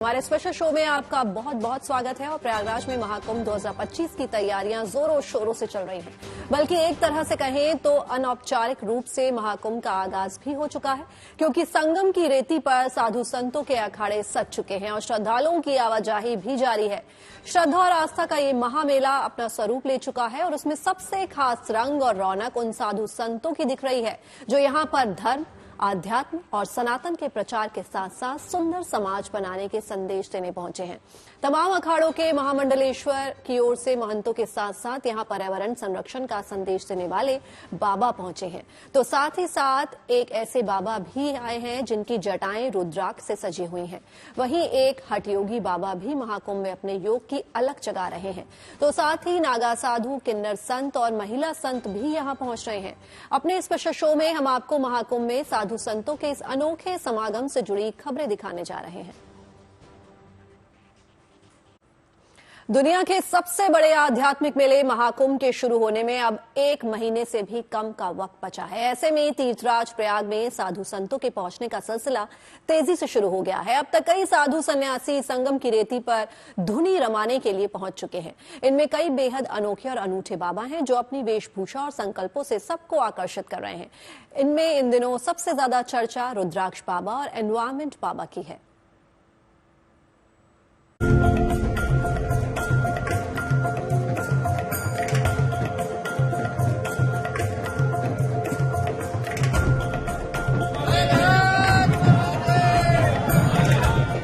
हमारे special show में आपका बहुत बहुत स्वागत है। और प्रयागराज में महाकुंभ 2025 की तैयारियां जोरों शोरों से चल रही हैं। बल्कि एक तरह से कहें तो अनौपचारिक रूप से महाकुंभ का आगाज भी हो चुका है, क्योंकि संगम की रेती पर साधु संतों के अखाड़े सज चुके हैं और श्रद्धालुओं की आवाजाही भी जारी है। श्रद्धा और आस्था का ये महामेला अपना स्वरूप ले चुका है और उसमें सबसे खास रंग और रौनक उन साधु संतों की दिख रही है जो यहाँ पर धर्म, आध्यात्म और सनातन के प्रचार के साथ साथ सुंदर समाज बनाने के संदेश देने पहुंचे हैं। तमाम अखाड़ों के महामंडलेश्वर की ओर से महंतों के साथ साथ यहां पर्यावरण संरक्षण का संदेश देने वाले बाबा पहुंचे हैं। तो साथ ही साथ एक ऐसे बाबा भी आए हैं जिनकी जटाएं रुद्राक्ष से सजी हुई हैं। वहीं एक हठयोगी बाबा भी महाकुंभ में अपने योग की अलख जगा रहे हैं। तो साथ ही नागा साधु, किन्नर संत और महिला संत भी यहां पहुंच रहे हैं। अपने स्पेशल शो में हम आपको महाकुंभ में साधु संतों के इस अनोखे समागम से जुड़ी खबरें दिखाने जा रहे हैं। दुनिया के सबसे बड़े आध्यात्मिक मेले महाकुंभ के शुरू होने में अब 1 महीने से भी कम का वक्त बचा है। ऐसे में तीर्थराज प्रयाग में साधु संतों के पहुंचने का सिलसिला तेजी से शुरू हो गया है। अब तक कई साधु सन्यासी संगम की रेती पर धुनी रमाने के लिए पहुंच चुके हैं। इनमें कई बेहद अनोखे और अनूठे बाबा हैं जो अपनी वेशभूषा और संकल्पों से सबको आकर्षित कर रहे हैं। इनमें इन दिनों सबसे ज्यादा चर्चा रुद्राक्ष बाबा और एनवायरमेंट बाबा की है।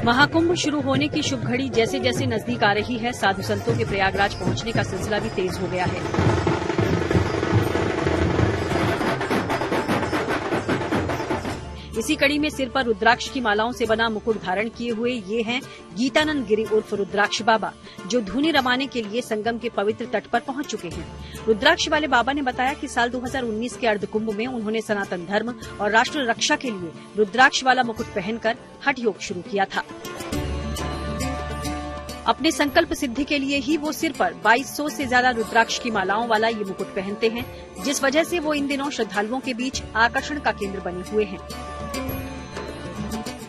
महाकुंभ शुरू होने की शुभ घड़ी जैसे जैसे नजदीक आ रही है, साधु संतों के प्रयागराज पहुंचने का सिलसिला भी तेज हो गया है। इसी कड़ी में सिर पर रुद्राक्ष की मालाओं से बना मुकुट धारण किए हुए ये हैं गीतानंद गिरी उर्फ रुद्राक्ष बाबा, जो धुनी रमाने के लिए संगम के पवित्र तट पर पहुंच चुके हैं। रुद्राक्ष वाले बाबा ने बताया कि साल 2019 के अर्धकुंभ में उन्होंने सनातन धर्म और राष्ट्र रक्षा के लिए रुद्राक्ष वाला मुकुट पहनकर हठ योग शुरू किया था। अपने संकल्प सिद्धि के लिए ही वो सिर पर 2200 से ज्यादा रुद्राक्ष की मालाओं वाला ये मुकुट पहनते हैं, जिस वजह से वो इन दिनों श्रद्धालुओं के बीच आकर्षण का केंद्र बने हुए हैं।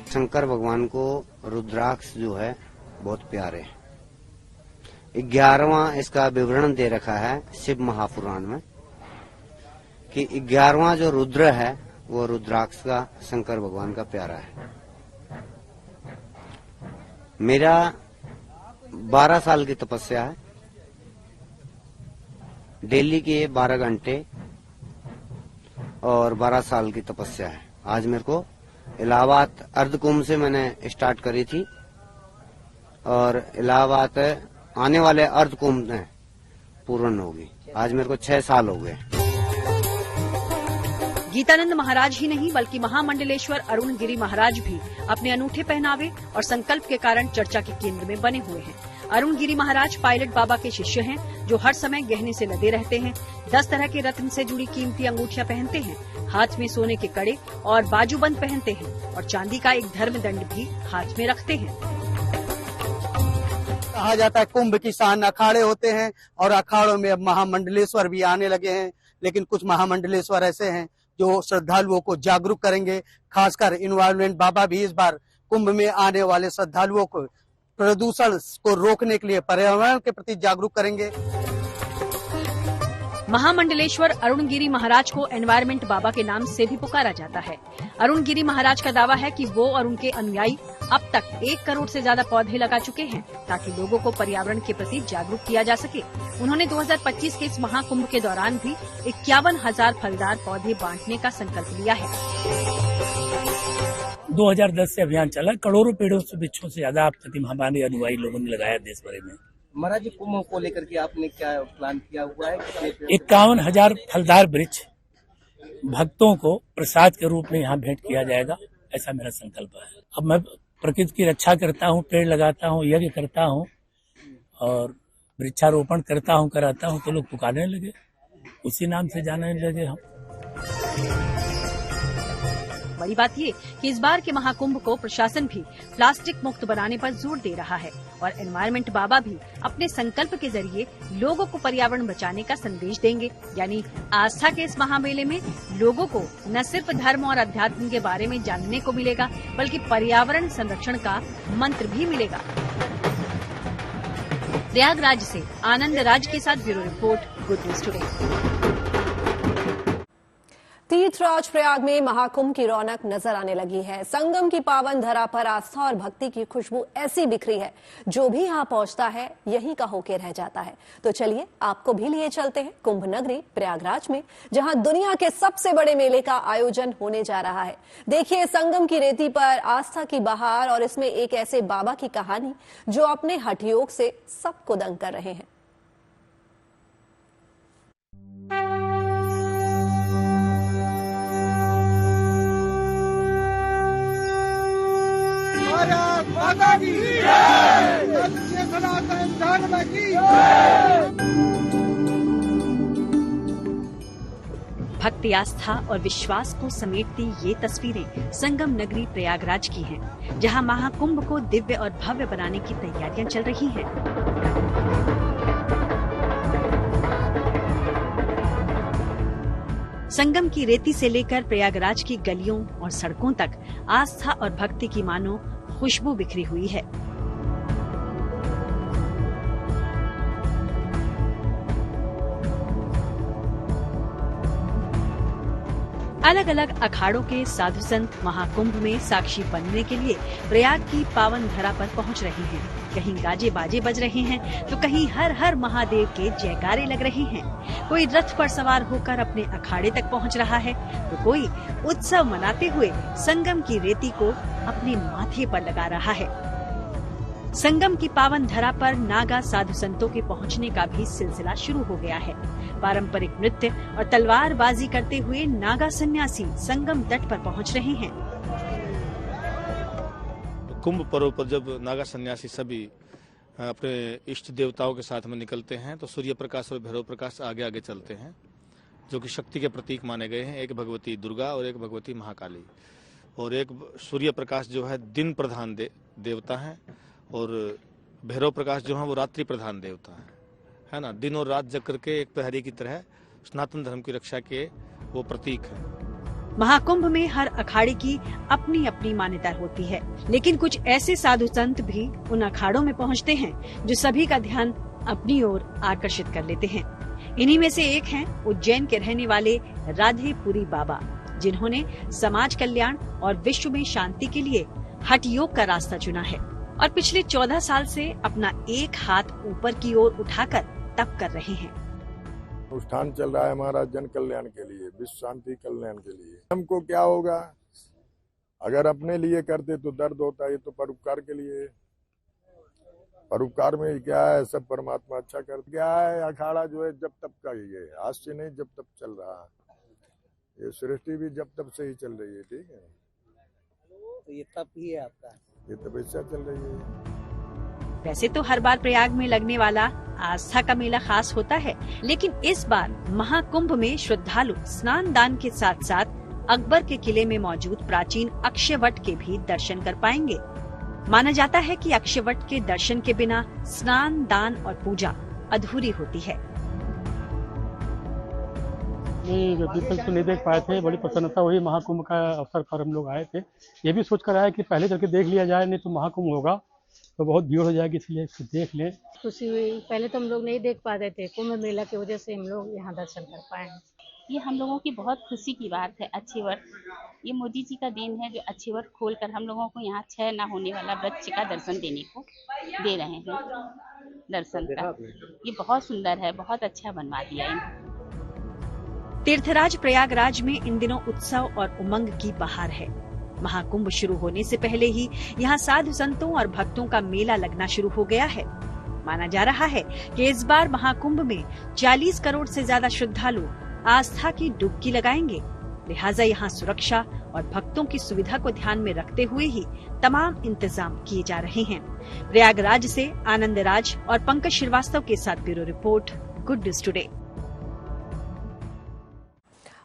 शंकर भगवान को रुद्राक्ष जो है बहुत प्यारे है। 11वां इसका विवरण दे रखा है शिव महापुराण में कि 11वां जो रुद्र है वो रुद्राक्ष का शंकर भगवान का प्यारा है। मेरा 12 साल की तपस्या है, डेली के 12 घंटे और 12 साल की तपस्या है। आज मेरे को इलाहाबाद अर्धकुंभ से मैंने स्टार्ट करी थी और इलाहाबाद आने वाले अर्धकुंभ में पूर्ण होगी। आज मेरे को 6 साल हो गए। गीतानंद महाराज ही नहीं बल्कि महामंडलेश्वर अरुण गिरी महाराज भी अपने अनूठे पहनावे और संकल्प के कारण चर्चा के केंद्र में बने हुए हैं। अरुण गिरी महाराज पायलट बाबा के शिष्य हैं, जो हर समय गहने से लदे रहते हैं। 10 तरह के रत्न से जुड़ी कीमती अंगूठियां पहनते हैं, हाथ में सोने के कड़े और बाजूबंद पहनते हैं और चांदी का एक धर्मदंड भी हाथ में रखते हैं। कहा जाता है कुंभ की शान अखाड़े होते हैं और अखाड़ों में अब महामंडलेश्वर भी आने लगे हैं। लेकिन कुछ महामंडलेश्वर ऐसे हैं जो श्रद्धालुओं को जागरूक करेंगे। खासकर एनवायरमेंट बाबा भी इस बार कुंभ में आने वाले श्रद्धालुओं को प्रदूषण को रोकने के लिए पर्यावरण के प्रति जागरूक करेंगे। महामंडलेश्वर अरुण गिरी महाराज को एनवायरमेंट बाबा के नाम से भी पुकारा जाता है। अरुण गिरी महाराज का दावा है कि वो और उनके अनुयायी अब तक 1 करोड़ से ज्यादा पौधे लगा चुके हैं, ताकि लोगों को पर्यावरण के प्रति जागरूक किया जा सके। उन्होंने 2025 के इस महाकुंभ के दौरान भी 51,000 फलदार पौधे बांटने का संकल्प लिया है। 2010 से अभियान चला, करोड़ों पेड़ों से वृक्षों से ज्यादा अब तक हमारे अनुयायी लोगों ने लगाया देश भर में। महाराज जी, कुंभ को लेकर के आपने क्या प्लान किया हुआ है? 51,000 फलदार वृक्ष भक्तों को प्रसाद के रूप में यहाँ भेंट किया जाएगा, ऐसा मेरा संकल्प है। अब मैं प्रकृति की रक्षा करता हूँ, पेड़ लगाता हूँ, यज्ञ करता हूँ और वृक्षारोपण करता हूँ, कराता हूँ, तो लोग पुकारने लगे, उसी नाम से जाने लगे हम। बड़ी बात ये कि इस बार के महाकुंभ को प्रशासन भी प्लास्टिक मुक्त बनाने पर जोर दे रहा है और एनवायरमेंट बाबा भी अपने संकल्प के जरिए लोगों को पर्यावरण बचाने का संदेश देंगे। यानी आस्था के इस महामेले में लोगों को न सिर्फ धर्म और अध्यात्म के बारे में जानने को मिलेगा, बल्कि पर्यावरण संरक्षण का मंत्र भी मिलेगा। प्रयागराज से आनंद राज के साथ bureau report, good news today. Tirthraj Prayag में महाकुंभ की रौनक नजर आने लगी है। संगम की पावन धरा पर आस्था और भक्ति की खुशबू ऐसी बिखरी है, जो भी यहाँ पहुंचता है यहीं का होके रह जाता है। तो चलिए आपको भी लिए चलते हैं कुंभ नगरी प्रयागराज में, जहां दुनिया के सबसे बड़े मेले का आयोजन होने जा रहा है। देखिए संगम की रेती पर आस्था की बहार और इसमें एक ऐसे बाबा की कहानी जो अपने हठ योग से सबको दंग कर रहे हैं। माता की जय, सनातन धर्म की जय। भक्ति, आस्था और विश्वास को समेटती ये तस्वीरें संगम नगरी प्रयागराज की हैं, जहां महाकुंभ को दिव्य और भव्य बनाने की तैयारियां चल रही हैं। संगम की रेती से लेकर प्रयागराज की गलियों और सड़कों तक आस्था और भक्ति की मानो खुशबू बिखरी हुई है। अलग अलग अखाड़ों के साधु संत महाकुंभ में साक्षी बनने के लिए प्रयाग की पावन धरा पर पहुंच रहे हैं। कहीं गाजे बाजे बज रहे हैं तो कहीं हर हर महादेव के जयकारे लग रहे हैं। कोई रथ पर सवार होकर अपने अखाड़े तक पहुंच रहा है तो कोई उत्सव मनाते हुए संगम की रेती को अपने माथे पर लगा रहा है। संगम की पावन धरा पर नागा साधु संतों के पहुंचने का भी सिलसिला शुरू हो गया है। पारंपरिक नृत्य और तलवारबाजी करते हुए नागा सन्यासी संगम तट पर पहुंच रहे हैं। कुंभ पर्व पर जब नागा सन्यासी सभी अपने इष्ट देवताओं के साथ में निकलते हैं तो सूर्य प्रकाश और भैरव प्रकाश आगे आगे चलते हैं, जो कि शक्ति के प्रतीक माने गए हैं। एक भगवती दुर्गा और एक भगवती महाकाली, और एक सूर्य प्रकाश जो है दिन प्रधान देवता है, और भैरव प्रकाश जो है वो रात्रि प्रधान देवता है ना। दिन और रात जग करके एक प्रहरी की तरह सनातन धर्म की रक्षा के वो प्रतीक है। महाकुंभ में हर अखाड़े की अपनी अपनी मान्यता होती है, लेकिन कुछ ऐसे साधु संत भी उन अखाड़ों में पहुंचते हैं जो सभी का ध्यान अपनी ओर आकर्षित कर लेते हैं। इन्हीं में से एक हैं उज्जैन के रहने वाले राधेपुरी बाबा, जिन्होंने समाज कल्याण और विश्व में शांति के लिए हठ योग का रास्ता चुना है और पिछले 14 साल से अपना एक हाथ ऊपर की ओर उठाकर तप कर रहे हैं। अनुष्ठान चल रहा है हमारा जन कल्याण के लिए, विश्व शांति कल्याण के लिए। हमको क्या होगा, अगर अपने लिए करते तो दर्द होता है, तो परोपकार के लिए। परोपकार में क्या है, सब परमात्मा अच्छा करते। क्या है, अखाड़ा जो है जब तब का ही है, आज से नहीं जब तब चल रहा है। ये सृष्टि भी जब तब से ही चल रही है, ठीक है। तो ये तप ही है आपका, ये तपस्या चल रही है। वैसे तो हर बार प्रयाग में लगने वाला आस्था का मेला खास होता है, लेकिन इस बार महाकुंभ में श्रद्धालु स्नान दान के साथ साथ अकबर के किले में मौजूद प्राचीन अक्षयवट के भी दर्शन कर पाएंगे। माना जाता है कि अक्षयवट के दर्शन के बिना स्नान दान और पूजा अधूरी होती है। अभी तक तो नहीं देख पाए थे, बड़ी प्रसन्नता हुई। महाकुंभ का अवसर पर हम लोग आए थे, ये भी सोच कर आए कि पहले चल के देख लिया जाए, नहीं तो महाकुंभ होगा तो बहुत भीड़ हो जाएगी, इसलिए देख लें। खुशी हुई, पहले तो हम लोग नहीं देख पाते थे, कुंभ मेला की वजह से हम लोग यहाँ दर्शन कर पाए हैं। ये हम लोगों की बहुत खुशी की बात है। अक्षयवट, ये मोदी जी का देन है जो अक्षयवट खोलकर हम लोगों को यहाँ क्षय न होने वाला वृक्ष का दर्शन देने को दे रहे हैं। दर्शन का ये बहुत सुंदर है, बहुत अच्छा बनवा दिया है। तीर्थराज प्रयागराज में इन दिनों उत्सव और उमंग की बहार है। महाकुंभ शुरू होने से पहले ही यहाँ साधु संतों और भक्तों का मेला लगना शुरू हो गया है। माना जा रहा है कि इस बार महाकुंभ में 40 करोड़ से ज्यादा श्रद्धालु आस्था की डुबकी लगाएंगे। लिहाजा यहाँ सुरक्षा और भक्तों की सुविधा को ध्यान में रखते हुए ही तमाम इंतजाम किए जा रहे हैं। प्रयागराज से आनंद राज और पंकज श्रीवास्तव के साथ bureau report, good news today.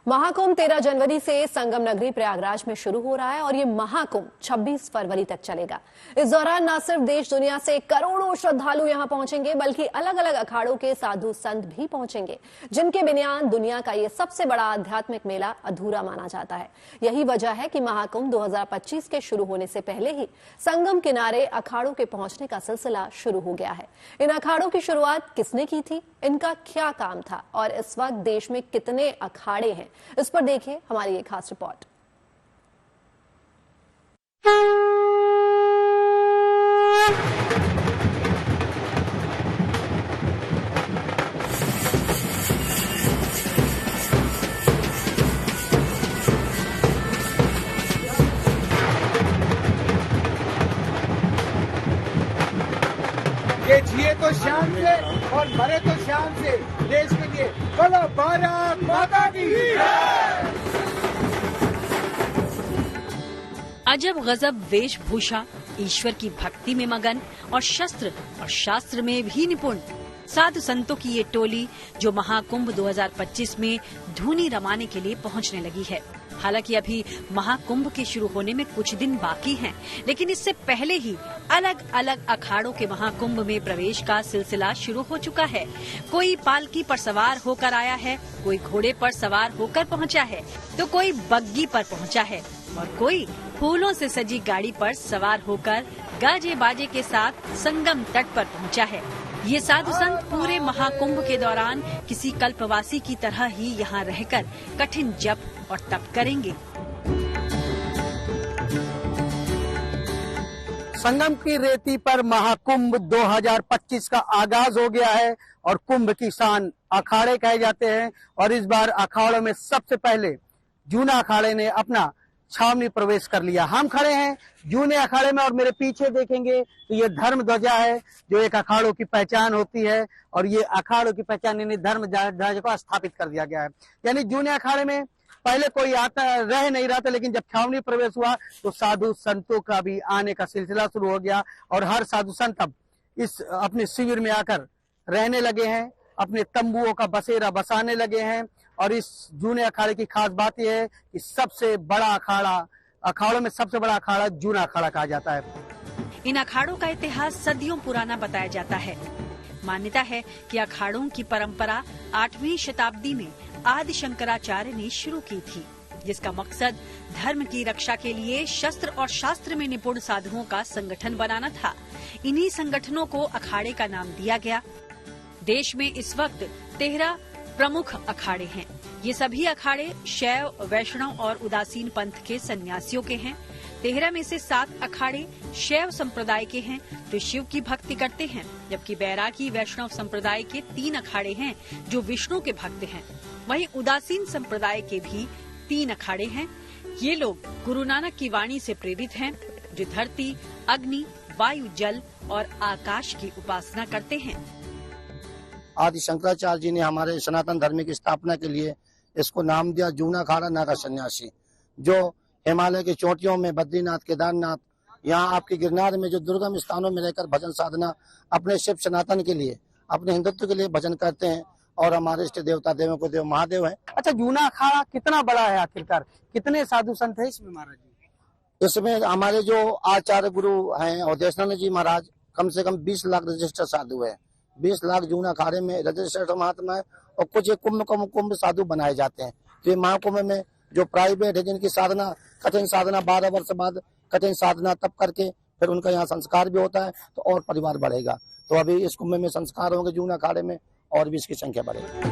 Mahakumbh 13 जनवरी से संगम नगरी प्रयागराज में शुरू हो रहा है और ये महाकुंभ 26 फरवरी तक चलेगा। इस दौरान न सिर्फ देश दुनिया से करोड़ों श्रद्धालु यहां पहुंचेंगे, बल्कि अलग अलग अखाड़ों के साधु संत भी पहुंचेंगे, जिनके बिना दुनिया का ये सबसे बड़ा आध्यात्मिक मेला अधूरा माना जाता है। यही वजह है कि महाकुंभ 2025 के शुरू होने से पहले ही संगम किनारे अखाड़ों के पहुंचने का सिलसिला शुरू हो गया है। इन अखाड़ों की शुरुआत किसने की थी, इनका क्या काम था और इस वक्त देश में कितने अखाड़े हैं, इस पर देखिए हमारी एक खास रिपोर्ट। ये जिए तो शान से और मरे तो शान से देश के लिए। बोलो भारत माता की जय। अजब गजब वेशभूषा, ईश्वर की भक्ति में मगन और शस्त्र और शास्त्र में भी निपुण साधु संतों की ये टोली जो महाकुंभ 2025 में धूनी रमाने के लिए पहुंचने लगी है। हालांकि अभी महाकुंभ के शुरू होने में कुछ दिन बाकी हैं, लेकिन इससे पहले ही अलग अलग अखाड़ों के महाकुंभ में प्रवेश का सिलसिला शुरू हो चुका है। कोई पालकी पर सवार होकर आया है, कोई घोड़े पर सवार होकर पहुंचा है, तो कोई बग्गी पर पहुंचा है और कोई फूलों से सजी गाड़ी पर सवार होकर गाजे बाजे के साथ संगम तट पर पहुंचा है। ये साधु संत पूरे महाकुंभ के दौरान किसी कल्पवासी की तरह ही यहाँ रहकर कठिन जप और तप करेंगे। संगम की रेती पर महाकुंभ 2025 का आगाज हो गया है और कुंभ की शान अखाड़े कहे जाते हैं। और इस बार अखाड़ों में सबसे पहले जूना अखाड़े ने अपना छावनी प्रवेश कर लिया। हम खड़े हैं जूने अखाड़े में और मेरे पीछे देखेंगे तो ये धर्म ध्वजा है जो एक अखाड़ों की पहचान होती है और ये अखाड़ों की पहचान यानी धर्म ध्वजा को स्थापित कर दिया गया है। यानी जूने अखाड़े में पहले कोई आता रह नहीं रहा था, लेकिन जब छावनी प्रवेश हुआ तो साधु संतों का भी आने का सिलसिला शुरू हो गया और हर साधु संत अब इस अपने शिविर में आकर रहने लगे हैं, अपने तंबुओं का बसेरा बसाने लगे हैं। और इस जूने अखाड़े की खास बात यह है कि सबसे बड़ा अखाड़ों में सबसे बड़ा अखाड़ा जूना अखाड़ा कहा जाता है। इन अखाड़ों का इतिहास सदियों पुराना बताया जाता है। मान्यता है कि अखाड़ों की परंपरा 8वीं शताब्दी में आदि शंकराचार्य ने शुरू की थी, जिसका मकसद धर्म की रक्षा के लिए शस्त्र और शास्त्र में निपुण साधुओं का संगठन बनाना था। इन्हीं संगठनों को अखाड़े का नाम दिया गया। देश में इस वक्त 13 प्रमुख अखाड़े हैं। ये सभी अखाड़े शैव, वैष्णव और उदासीन पंथ के सन्यासियों के हैं। 13 में से 7 अखाड़े शैव संप्रदाय के हैं जो शिव की भक्ति करते हैं, जबकि बैरागी वैष्णव संप्रदाय के 3 अखाड़े हैं जो विष्णु के भक्त हैं। वहीं उदासीन संप्रदाय के भी 3 अखाड़े हैं। ये लोग गुरु नानक की वाणी से प्रेरित हैं, जो धरती, अग्नि, वायु, जल और आकाश की उपासना करते हैं। आदि शंकराचार्य जी ने हमारे सनातन धर्म की स्थापना के लिए इसको नाम दिया जूना अखाड़ा नागा सन्यासी, जो हिमालय की चोटियों में बद्रीनाथ, केदारनाथ, यहाँ आपके गिरनार में जो दुर्गम स्थानों में रहकर भजन साधना अपने शिव सनातन के लिए, अपने हिंदुत्व के लिए भजन करते हैं और हमारे इष्ट देवता देवों को देव महादेव है। अच्छा, जूना अखाड़ा कितना बड़ा है आखिरकार, कितने साधु संत है इसमें महाराज जी? इसमें हमारे जो आचार्य गुरु हैं अवधेशानंद जी महाराज, कम से कम 20 लाख रजिस्टर साधु है। 20 लाख जूना अखाड़े में रजिस्टर महात्मा है और कुछ कुंभ साधु बनाए जाते हैं। तो ये महाकुंभ में जो प्राइवेट है, जिनकी साधना कठिन साधना 12 वर्ष बाद कठिन साधना तब करके फिर उनका यहाँ संस्कार भी होता है तो और परिवार बढ़ेगा। तो अभी इस कुंभ में संस्कार होंगे जूना अखाड़े में और भी इसकी संख्या बढ़ेगी।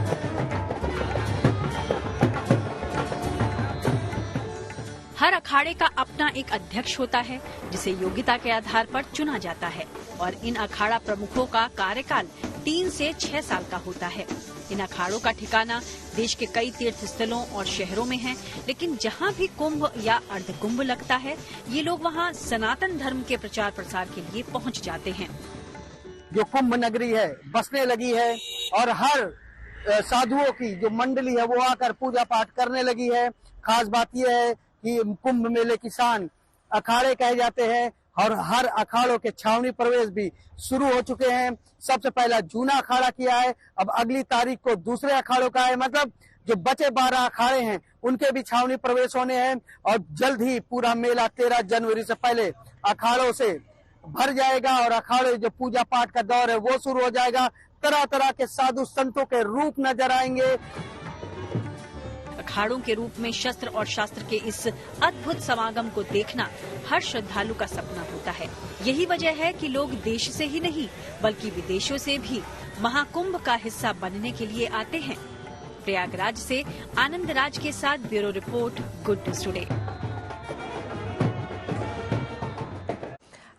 हर अखाड़े का अपना एक अध्यक्ष होता है जिसे योग्यता के आधार पर चुना जाता है और इन अखाड़ा प्रमुखों का कार्यकाल 3 से 6 साल का होता है। इन अखाड़ों का ठिकाना देश के कई तीर्थ स्थलों और शहरों में है, लेकिन जहाँ भी कुंभ या अर्ध कुंभ लगता है, ये लोग वहाँ सनातन धर्म के प्रचार प्रसार के लिए पहुँच जाते हैं। जो कुंभ नगरी है बसने लगी है और हर साधुओं की जो मंडली है वो आकर पूजा पाठ करने लगी है। खास बात यह है कि कुंभ मेले की शान अखाड़े कहे जाते हैं और हर अखाड़ों के छावनी प्रवेश भी शुरू हो चुके हैं। सबसे पहला जूना अखाड़ा किया है, अब अगली तारीख को दूसरे अखाड़ों का है। मतलब जो बचे 12 अखाड़े हैं उनके भी छावनी प्रवेश होने हैं और जल्द ही पूरा मेला 13 जनवरी से पहले अखाड़ों से भर जाएगा और अखाड़े जो पूजा पाठ का दौर है वो शुरू हो जाएगा। तरह तरह के साधु संतों के रूप नजर आएंगे। अखाड़ों के रूप में शस्त्र और शास्त्र के इस अद्भुत समागम को देखना हर श्रद्धालु का सपना होता है। यही वजह है कि लोग देश से ही नहीं बल्कि विदेशों से भी महाकुंभ का हिस्सा बनने के लिए आते हैं। प्रयागराज से आनंद राज के साथ bureau report, good news today.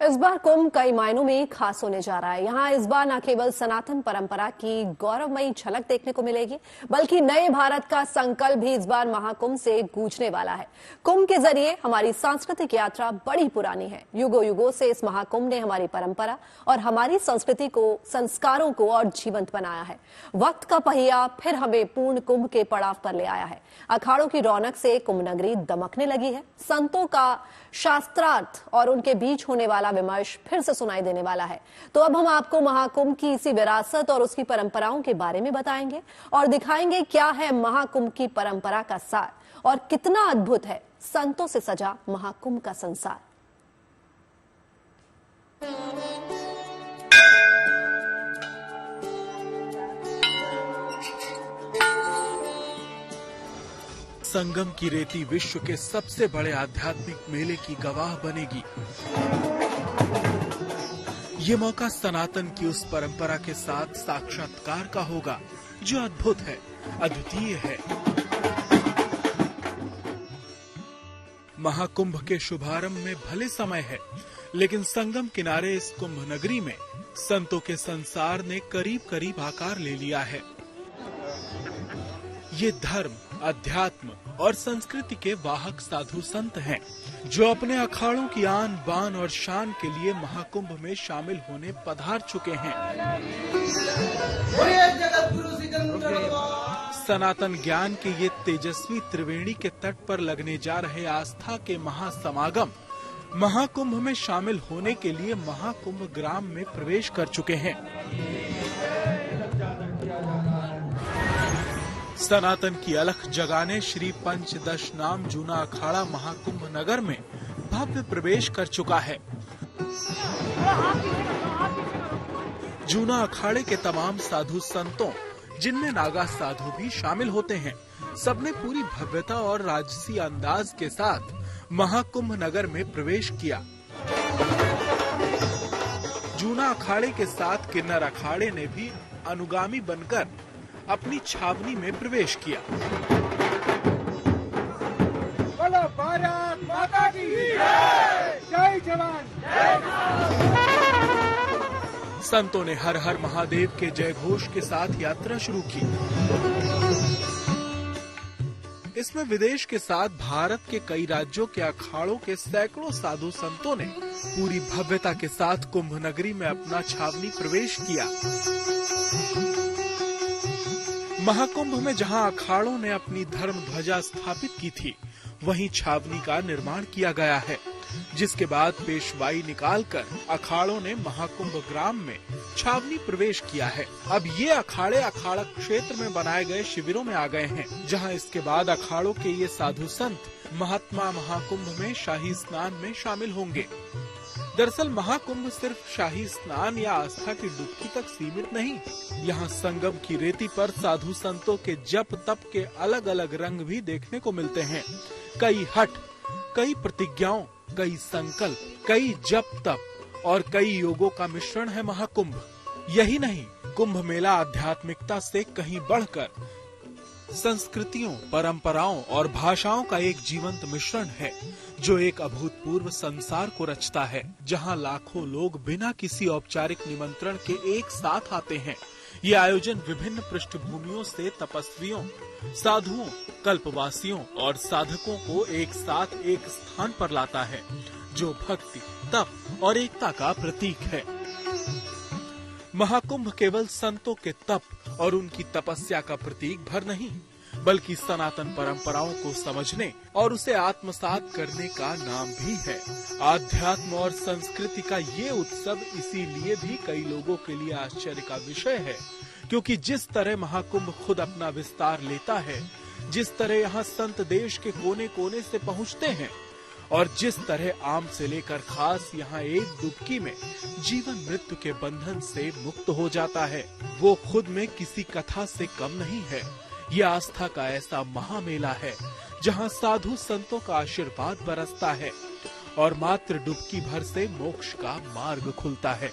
इस बार कुंभ कई मायनों में खास होने जा रहा है। यहाँ इस बार न केवल सनातन परंपरा की गौरवमयी झलक देखने को मिलेगी बल्कि नए भारत का संकल्प भी इस बार महाकुंभ से गूंजने वाला है। कुंभ के जरिए हमारी सांस्कृतिक यात्रा बड़ी पुरानी है। युगों युगों से इस महाकुंभ ने हमारी परंपरा और हमारी संस्कृति को, संस्कारों को और जीवंत बनाया है। वक्त का पहिया फिर हमें पूर्ण कुंभ के पड़ाव पर ले आया है। अखाड़ों की रौनक से कुंभ नगरी दमकने लगी है। संतों का शास्त्रार्थ और उनके बीच होने वाला विमर्श फिर से सुनाई देने वाला है। तो अब हम आपको महाकुंभ की इसी विरासत और उसकी परंपराओं के बारे में बताएंगे और दिखाएंगे क्या है महाकुंभ की परंपरा का सार और कितना अद्भुत है संतों से सजा महाकुंभ का संसार। संगम की रेती विश्व के सबसे बड़े आध्यात्मिक मेले की गवाह बनेगी। ये मौका सनातन की उस परंपरा के साथ साक्षात्कार का होगा जो अद्भुत है, अद्वितीय है। महाकुंभ के शुभारंभ में भले समय है, लेकिन संगम किनारे इस कुंभ नगरी में संतों के संसार ने करीब करीब आकार ले लिया है। ये धर्म, अध्यात्म और संस्कृति के वाहक साधु संत हैं, जो अपने अखाड़ों की आन बान और शान के लिए महाकुंभ में शामिल होने पधार चुके हैं। सनातन ज्ञान के ये तेजस्वी त्रिवेणी के तट पर लगने जा रहे आस्था के महासमागम महाकुंभ में शामिल होने के लिए महाकुंभ ग्राम में प्रवेश कर चुके हैं। सनातन की अलख जगाने श्री पंचदश नाम जूना अखाड़ा महाकुंभ नगर में भव्य प्रवेश कर चुका है। जूना अखाड़े के तमाम साधु संतों, जिनमें नागा साधु भी शामिल होते हैं, सबने पूरी भव्यता और राजसी अंदाज के साथ महाकुंभ नगर में प्रवेश किया। जूना अखाड़े के साथ किन्नर अखाड़े ने भी अनुगामी बनकर अपनी छावनी में प्रवेश किया। बोलो भारत माता की जय जवान। संतों ने हर हर महादेव के जय घोष के साथ यात्रा शुरू की। इसमें विदेश के साथ भारत के कई राज्यों के अखाड़ों के सैकड़ों साधु संतों ने पूरी भव्यता के साथ कुंभ नगरी में अपना छावनी प्रवेश किया। महाकुंभ में जहां अखाड़ों ने अपनी धर्म ध्वजा स्थापित की थी, वहीं छावनी का निर्माण किया गया है, जिसके बाद पेशवाई निकालकर अखाड़ों ने महाकुंभ ग्राम में छावनी प्रवेश किया है। अब ये अखाड़े अखाड़ा क्षेत्र में बनाए गए शिविरों में आ गए हैं, जहां इसके बाद अखाड़ों के ये साधु संत महात्मा महाकुंभ में शाही स्नान में शामिल होंगे। दरअसल महाकुंभ सिर्फ शाही स्नान या आस्था की डुबकी तक सीमित नहीं, यहाँ संगम की रेती पर साधु संतों के जप तप के अलग अलग रंग भी देखने को मिलते हैं। कई हठ, कई प्रतिज्ञाओं, कई संकल्प, कई जप तप और कई योगों का मिश्रण है महाकुंभ। यही नहीं, कुंभ मेला आध्यात्मिकता से कहीं बढ़कर संस्कृतियों, परंपराओं और भाषाओं का एक जीवंत मिश्रण है, जो एक अभूतपूर्व संसार को रचता है, जहां लाखों लोग बिना किसी औपचारिक निमंत्रण के एक साथ आते हैं। ये आयोजन विभिन्न पृष्ठभूमियों से तपस्वियों, साधुओं, कल्पवासियों और साधकों को एक साथ एक स्थान पर लाता है, जो भक्ति, तप और एकता का प्रतीक है। महाकुंभ केवल संतों के तप और उनकी तपस्या का प्रतीक भर नहीं, बल्कि सनातन परंपराओं को समझने और उसे आत्मसात करने का नाम भी है। आध्यात्म और संस्कृति का ये उत्सव इसीलिए भी कई लोगों के लिए आश्चर्य का विषय है, क्योंकि जिस तरह महाकुंभ खुद अपना विस्तार लेता है, जिस तरह यहाँ संत देश के कोने कोने से पहुँचते हैं और जिस तरह आम से लेकर खास यहाँ एक डुबकी में जीवन मृत्यु के बंधन से मुक्त हो जाता है, वो खुद में किसी कथा से कम नहीं है। ये आस्था का ऐसा महामेला है जहाँ साधु संतों का आशीर्वाद बरसता है और मात्र डुबकी भर से मोक्ष का मार्ग खुलता है।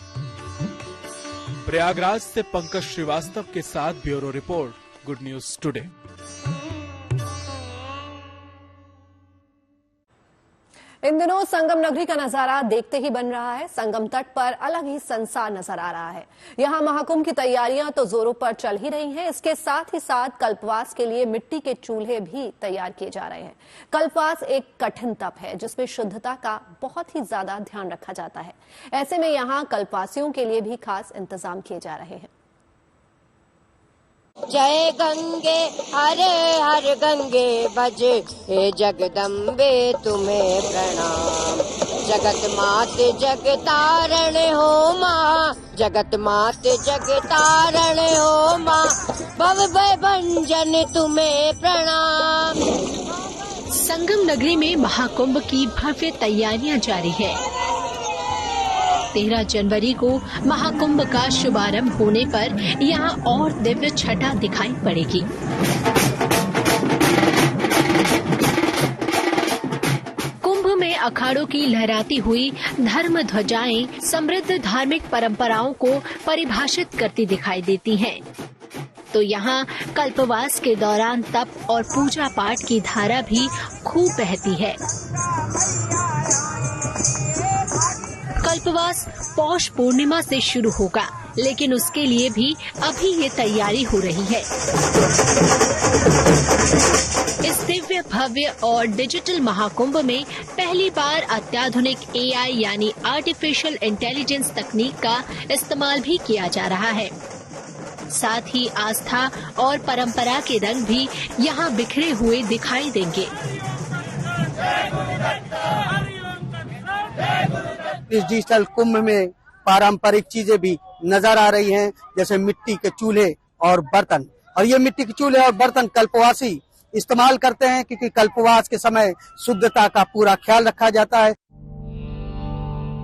प्रयागराज से पंकज श्रीवास्तव के साथ bureau report, good news today. इन दिनों संगम नगरी का नजारा देखते ही बन रहा है। संगम तट पर अलग ही संसार नजर आ रहा है। यहाँ महाकुंभ की तैयारियां तो जोरों पर चल ही रही हैं, इसके साथ ही साथ कल्पवास के लिए मिट्टी के चूल्हे भी तैयार किए जा रहे हैं। कल्पवास एक कठिन तप है जिसमें शुद्धता का बहुत ही ज्यादा ध्यान रखा जाता है। ऐसे में यहाँ कल्पवासियों के लिए भी खास इंतजाम किए जा रहे हैं। जय गंगे हरे हर गंगे बजे, हे जगदम्बे तुम्हें प्रणाम। जगत माते जगतारण हो माँ, जगत माते जगतारण हो माँ, भव भय भंजन तुम्हें प्रणाम। संगम नगरी में महाकुंभ की भव्य तैयारियां जारी है। 13 जनवरी को महाकुंभ का शुभारंभ होने पर यहाँ और दिव्य छटा दिखाई पड़ेगी। कुंभ में अखाड़ों की लहराती हुई धर्म ध्वजाएं समृद्ध धार्मिक परंपराओं को परिभाषित करती दिखाई देती हैं। तो यहाँ कल्पवास के दौरान तप और पूजा पाठ की धारा भी खूब बहती है। कल्पवास पौष पूर्णिमा से शुरू होगा, लेकिन उसके लिए भी अभी ये तैयारी हो रही है। इस दिव्य भव्य और डिजिटल महाकुंभ में पहली बार अत्याधुनिक AI यानी आर्टिफिशियल इंटेलिजेंस तकनीक का इस्तेमाल भी किया जा रहा है। साथ ही आस्था और परंपरा के रंग भी यहाँ बिखरे हुए दिखाई देंगे। इस डिजिटल कुंभ में पारंपरिक चीजें भी नजर आ रही हैं, जैसे मिट्टी के चूल्हे और बर्तन। और ये मिट्टी के चूल्हे और बर्तन कल्पवासी इस्तेमाल करते हैं क्योंकि कल्पवास के समय शुद्धता का पूरा ख्याल रखा जाता है।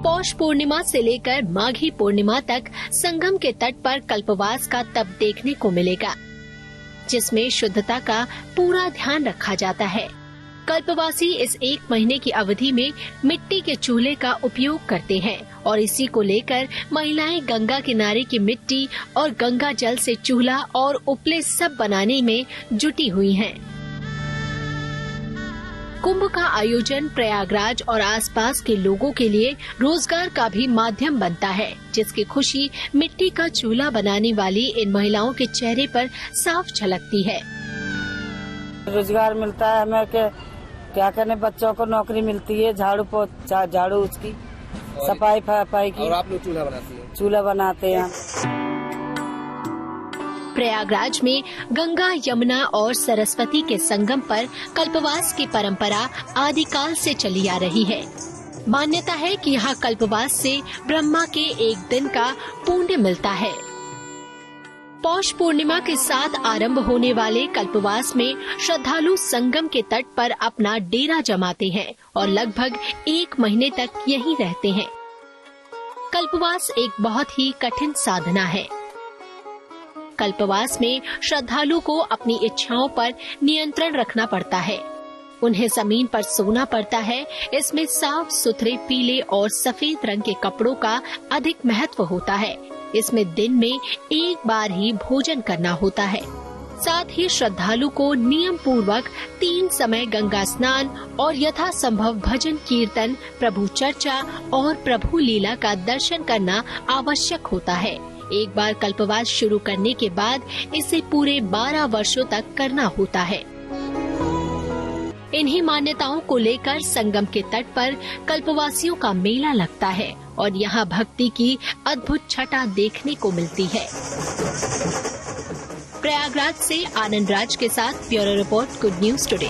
पौष पूर्णिमा से लेकर माघी पूर्णिमा तक संगम के तट पर कल्पवास का तप देखने को मिलेगा, जिसमें शुद्धता का पूरा ध्यान रखा जाता है। कल्पवासी इस 1 महीने की अवधि में मिट्टी के चूल्हे का उपयोग करते हैं और इसी को लेकर महिलाएं गंगा किनारे की मिट्टी और गंगा जल से चूल्हा और उपले सब बनाने में जुटी हुई हैं। कुंभ का आयोजन प्रयागराज और आसपास के लोगों के लिए रोजगार का भी माध्यम बनता है, जिसकी खुशी मिट्टी का चूल्हा बनाने वाली इन महिलाओं के चेहरे पर साफ झलकती है। रोजगार मिलता है हमें के क्या करने, बच्चों को नौकरी मिलती है, झाड़ू उसकी सफाई फफाई की। और आप लोग चूल्हा बनाती हैं? चूल्हा बनाते हैं। प्रयागराज में गंगा, यमुना और सरस्वती के संगम पर कल्पवास की परंपरा आदिकाल से चली आ रही है। मान्यता है कि यहाँ कल्पवास से ब्रह्मा के एक दिन का पुण्य मिलता है। पौष पूर्णिमा के साथ आरंभ होने वाले कल्पवास में श्रद्धालु संगम के तट पर अपना डेरा जमाते हैं और लगभग 1 महीने तक यहीं रहते हैं। कल्पवास एक बहुत ही कठिन साधना है। कल्पवास में श्रद्धालु को अपनी इच्छाओं पर नियंत्रण रखना पड़ता है। उन्हें जमीन पर सोना पड़ता है। इसमें साफ सुथरे पीले और सफेद रंग के कपड़ों का अधिक महत्व होता है। इसमें दिन में 1 बार ही भोजन करना होता है। साथ ही श्रद्धालु को नियम पूर्वक 3 समय गंगा स्नान और यथासंभव भजन कीर्तन, प्रभु चर्चा और प्रभु लीला का दर्शन करना आवश्यक होता है। एक बार कल्पवास शुरू करने के बाद इसे पूरे 12 वर्षों तक करना होता है। इन्हीं मान्यताओं को लेकर संगम के तट पर कल्पवासियों का मेला लगता है और यहाँ भक्ति की अद्भुत छटा देखने को मिलती है। प्रयागराज से आनंद राज के साथ bureau report, good news today.